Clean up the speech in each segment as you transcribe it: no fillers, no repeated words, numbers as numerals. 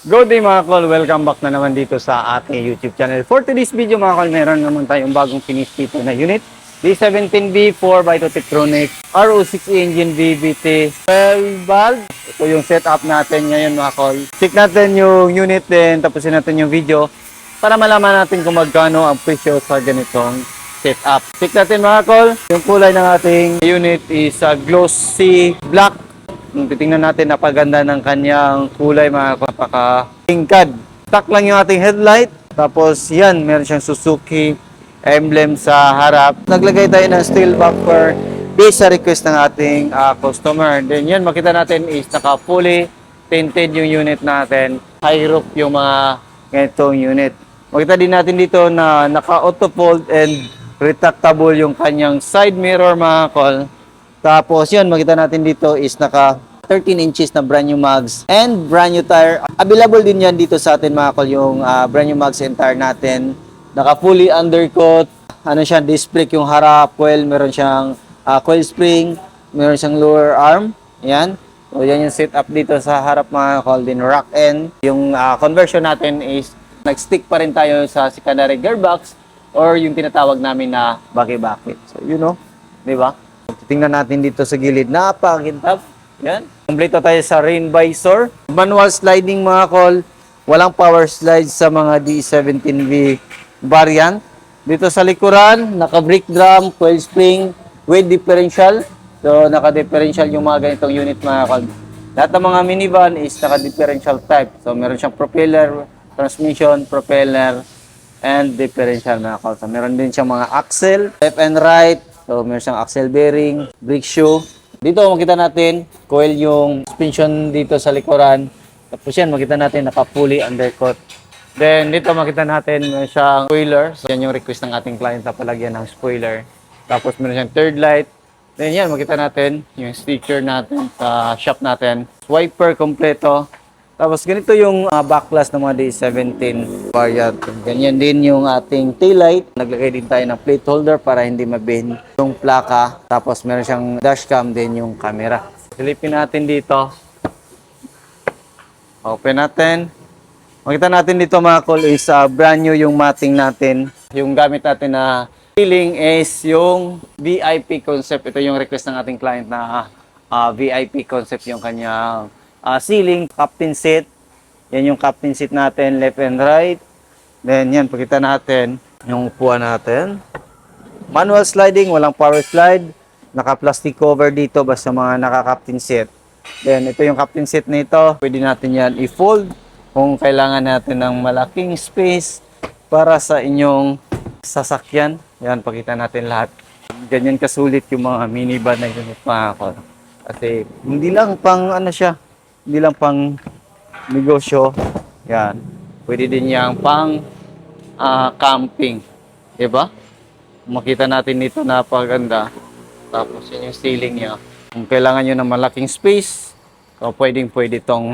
Good day mga kol, welcome back na naman dito sa ating YouTube channel. For today's video mga kol, meron naman tayong bagong finish dito na unit. D17B 4x2 Tiptronic RO6 engine VVT 12 valve. Ito yung setup natin ngayon mga kol. Check natin yung unit din, tapusin natin yung video para malaman natin kung magkano ang presyo sa ganitong setup. Check natin mga kol, yung kulay ng ating unit is glossy black. Kung titingnan natin, napaganda ng kanyang kulay mga kapaka-tingkad. Stock lang yung ating headlight. Tapos yan, meron siyang Suzuki emblem sa harap. Naglagay tayo ng steel bumper based sa request ng ating customer. Then yan, makita natin is naka-fully tinted yung unit natin. High roof yung mga ganitong unit. Makita din natin dito na naka-auto fold and retractable yung kanyang side mirror mga kol. Tapos yun, makita natin dito is naka 13 inches na brand new mags and brand new tire. Available din yan dito sa atin mga kol, yung brand new mags and tire natin. Naka fully undercoat. Ano siya, disc brake yung harap, coil, meron siyang coil spring, meron siyang lower arm. Yan. So yan yung setup dito sa harap mga kol, din rack end. Yung conversion natin is nag-stick pa rin tayo sa secondary gearbox or yung tinatawag namin na baki-bakit. So you know, di ba? Tingnan natin dito sa gilid, napakintap. Yan. Kompleto tayo sa rain visor. Manual sliding mga kol. Walang power slide sa mga D17V variant. Dito sa likuran, naka-brake drum, coil spring, with differential. So, naka-differential yung mga ganitong unit mga kol. Lahat ng mga minivan is naka-differential type. So, meron siyang propeller, transmission, propeller, and differential mga kol. So, meron din siyang mga axle, left and right. So, meron siyang axle bearing, brake shoe. Dito makita natin, coil yung suspension dito sa likuran. Tapos yan, makita natin naka-fully undercoat. Then, dito makita natin meron siyang spoiler. So, yan yung request ng ating client na palagyan ng spoiler. Tapos meron siyang third light. Then yan, makita natin yung sticker natin sa shop natin. Wiper kompleto. Tapos ganito yung backlash ng mga D17 variant. Ganyan din yung ating taillight. Naglagay din tayo ng plate holder para hindi mabend yung plaka. Tapos meron siyang dashcam din yung camera. Silipin natin dito. Open natin. Makita natin dito mga kol is brand new yung matting natin. Yung gamit natin na ceiling is yung VIP concept. Ito yung request ng ating client na VIP concept yung kanyang ceiling, captain seat. Yan yung captain seat natin, left and right. Then yan, pakita natin yung upuan natin. Manual sliding, walang power slide. Naka-plastic cover dito basta mga naka-captain seat. Then ito yung captain seat nito. Pwede natin yan i-fold kung kailangan natin ng malaking space para sa inyong sasakyan. Yan, pakita natin lahat. Ganyan kasulit yung mga minivan na unit mga kol. Kasi hindi lang pang ano siya, hindi lang pang negosyo. Yan. Pwede din yang pang camping. Diba? Makita natin dito, napaganda. Tapos yun yung ceiling niya. Kung kailangan nyo ng malaking space, so pwede itong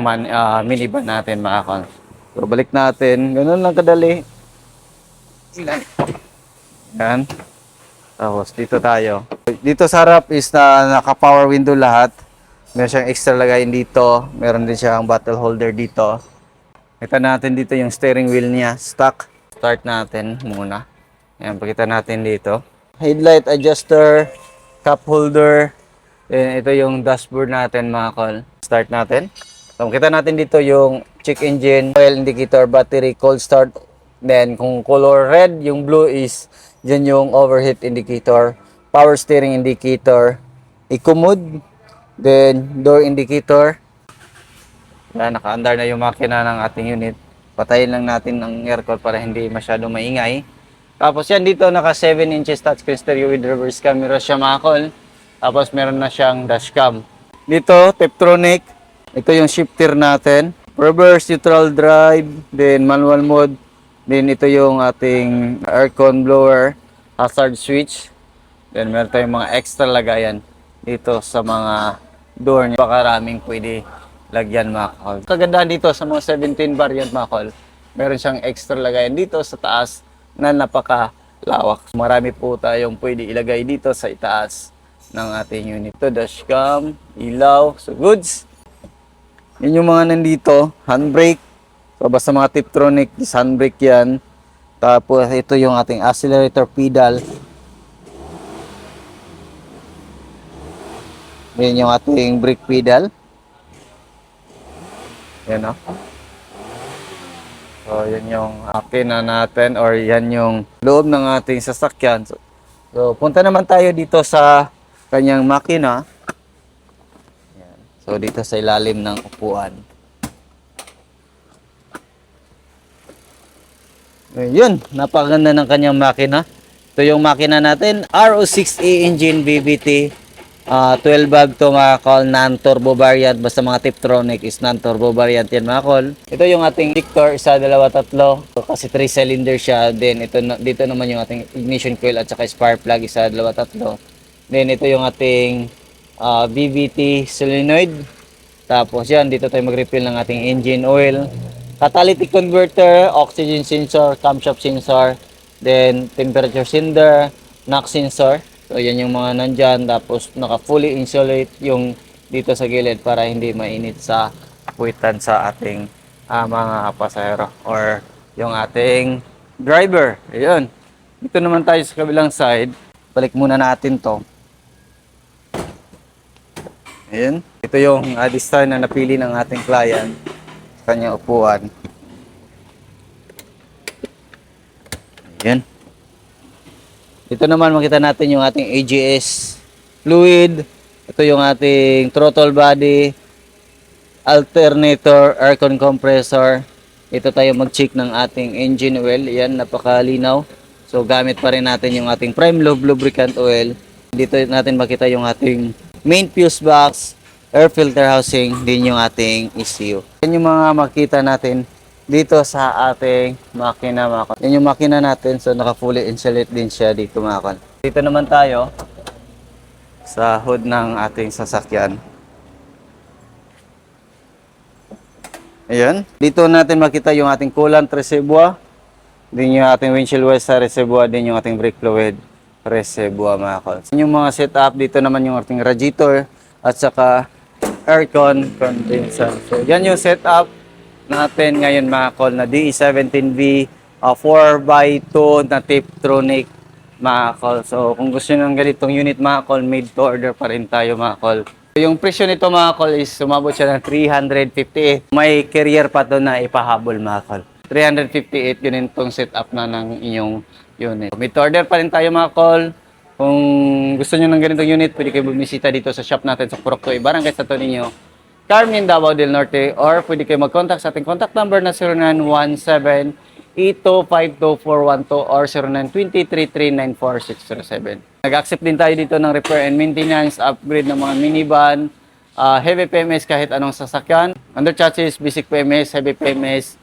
minivan natin mga kol. So balik natin. Ganun lang kadali. Yan. Tapos dito tayo. Dito sa harap is naka-power window lahat. Meron siyang extra lagayin dito. Meron din siyang bottle holder dito. Kita natin dito yung steering wheel niya. Stock. Start natin muna. Ayan, pakita natin dito. Headlight adjuster. Cup holder. Then ito yung dashboard natin mga kol. Start natin. So, kita natin dito yung check engine, oil indicator, battery, cold start. Then kung color red, yung blue is dyan yung overheat indicator. Power steering indicator. Eco mode. Then, door indicator. Yan, naka-andar na yung makina ng ating unit. Patayin lang natin ang aircon para hindi masyado maingay. Tapos yan, dito naka 7 inches touchscreen stereo with reverse camera siya mga kol. Tapos meron na siyang dashcam. Dito, Tiptronic. Ito yung shifter natin. Reverse, neutral drive. Then, manual mode. Then, ito yung ating aircon blower. Hazard switch. Then, meron tayong mga extra lagayan dito sa mga door niya. Pakaraming pwede lagyan mga kol. Kagandahan dito sa mga 17 variant mga kol, meron siyang extra lagayan dito sa taas na napakalawak. Marami po tayong pwede ilagay dito sa itaas ng ating unit. Ito, dashcam, ilaw, so goods. Yun yung mga nandito, handbrake, So, basta mga Tiptronic, handbrake yan. Tapos, ito yung ating accelerator pedal. Yan yung ating brake pedal. Yan, o. So, yan yung makina natin or yan yung loob ng ating sasakyan. So, punta naman tayo dito sa kanyang makina. Yan. So, dito sa ilalim ng upuan. Yun, napakaganda ng kanyang makina. Ito yung makina natin, RO6A engine VVT. 12 valve to mga call, non-turbo variant. Basta mga Tiptronic is non-turbo variant yan mga call. Ito yung ating Victor, isa, dalawa, tatlo. So, kasi 3 cylinder siya. Then dito naman yung ating ignition coil at saka spark plug, isa, dalawa, tatlo. Then ito yung ating VVT solenoid. Tapos yan, dito tayo mag-refill ng ating engine oil. Catalytic converter, oxygen sensor, camshaft sensor, then temperature sensor, knock sensor. So, yan yung mga nandyan. Tapos, naka-fully insulate yung dito sa gilid para hindi mainit sa puwitan sa ating mga pasahero or yung ating driver. Ayun. Dito naman tayo sa kabilang side. Balik muna natin to. Ayun. Ito yung design na napili ng ating client sa kanyang upuan. Ayun. Dito naman makita natin yung ating AGS fluid. Ito yung ating throttle body, alternator, aircon compressor. Ito tayo mag-check ng ating engine oil. Yan, napakalinaw. So, gamit pa rin natin yung ating prime lube lubricant oil. Dito natin makita yung ating main fuse box, air filter housing, din yung ating ECU. Yan yung mga makita natin dito sa ating makina mga kol. Yan yung makina natin. So, naka-fully insulate din siya dito mga kol. Dito naman tayo sa hood ng ating sasakyan. Ayan. Dito natin makita yung ating coolant reservoir. Din yung ating windshield wiper reservoir. Din yung ating brake fluid reservoir mga kol. Yung mga setup, dito naman yung ating radiator at saka aircon condenser. So, yan yung setup natin ngayon mga call na DE17V 4x2 na Tiptronic mga call. So kung gusto nyo ng ganitong unit mga call, made to order pa rin tayo mga call. Yung presyo nito mga call is sumabot siya ng 358. May carrier pa to na ipahabol mga call. 358 yun itong setup na ng inyong unit. Made to order pa rin tayo mga call. Kung gusto nyo ng ganitong unit, pwede kayo bumisita dito sa shop natin sa Purok 2, Barangay Santo Niño, Carmen, Davao del Norte, or pwede kayo mag-contact sa ating contact number na 0917-8252-412 or 0920-339-4607. Nag-accept din tayo dito ng repair and maintenance, upgrade ng mga minivan, heavy PMS kahit anong sasakyan, under chassis, basic PMS, heavy PMS,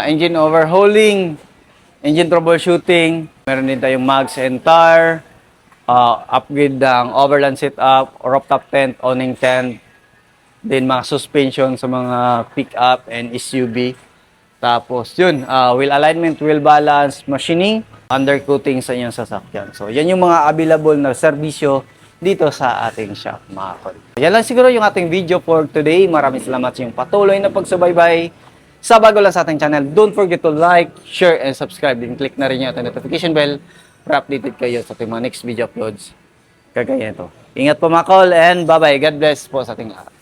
engine overhauling, engine troubleshooting, meron din tayong mags and tire, upgrade ng overland setup, rooftop tent, awning tent, then mga suspension sa mga pick-up and SUV. Tapos yun, wheel alignment, wheel balance, machining, undercoating sa inyong sasakyan. So yan yung mga available na serbisyo dito sa ating shop mga kol. Yan lang siguro yung ating video for today. Maraming salamat sa inyong patuloy na pagsubaybay. Sa bago lang sa ating channel, don't forget to like, share, and subscribe. Then click na rin yung ating notification bell para updated kayo sa ating mga next video uploads. Kagaya ito. Ingat po mga kol and bye-bye. God bless po sa ating lahat.